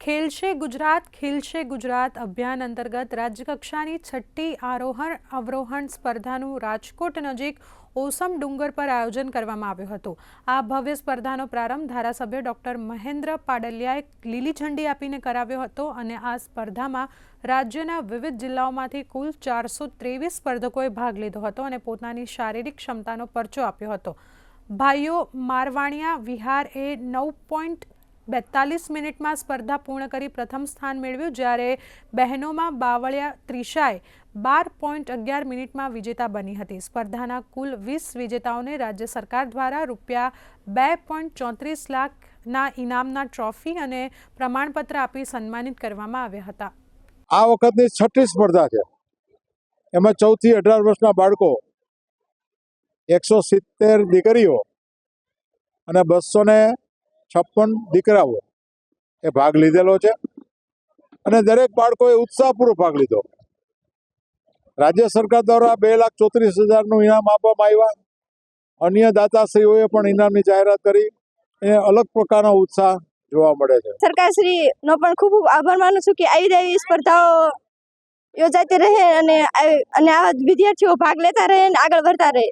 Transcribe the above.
ખેલશે ગુજરાત ખીલશે ગુજરાત અભિયાન અંતર્ગત રાજ્યકક્ષાની છઠ્ઠી આરોહણ અવરોહણ સ્પર્ધાનું રાજકોટ નજીક ઓસમ ડુંગર પર આયોજન કરવામાં આવ્યું હતું। આ ભવ્ય સ્પર્ધાનો પ્રારંભ ધારાસભ્ય ડોક્ટર મહેન્દ્ર પાડલિયાએ લીલી ઝંડી આપીને કરાવ્યો હતો અને આ સ્પર્ધામાં રાજ્યના વિવિધ જિલ્લાઓમાંથી કુલ 423 સ્પર્ધકોએ ભાગ લીધો હતો અને પોતાની શારીરિક ક્ષમતાનો પરચો આપ્યો હતો। ભાઈઓ મારવાણિયા વિહારે 9.42 મિનિટમાં સ્પર્ધા પૂર્ણ કરી પ્રથમ સ્થાન મેળવ્યું, જ્યારે બહેનોમાં બાવળિયા ત્રિષાએ 12.11 મિનિટમાં વિજેતા બની હતી। સ્પર્ધાના કુલ 20 વિજેતાઓને રાજ્ય સરકાર દ્વારા રૂપિયા 2.34 લાખના ઇનામના ટ્રોફી અને પ્રમાણપત્ર આપી સન્માનિત કરવામાં આવ્યા હતા। આ વખતની છઠ્ઠી સ્પર્ધા છે। એમાં 14 થી 18 વર્ષના બાળકો, 170 દીકરીઓ અને 256 દીકરાઓ એ ભાગ લીધેલો છે અને દરેક બાળકોએ ઉત્સાહપૂર્વક ભાગ લીધો। રાજ્ય સરકાર દ્વારા 2,34,000નું ઇનામ આપવામાં આવ્યા। અન્ય દાતાશ્રીઓએ પણ ઇનામની જાહેરાત કરી। એ અલગ પ્રકારનો ઉત્સાહ જોવા મળે છે। સરકારશ્રીનો પણ ખૂબ ખૂબ આભાર માનું છું કે આવી સ્પર્ધાઓ યોજાતી રહે અને આવા વિદ્યાર્થીઓ ભાગ લેતા રહે અને આગળ વધતા રહે।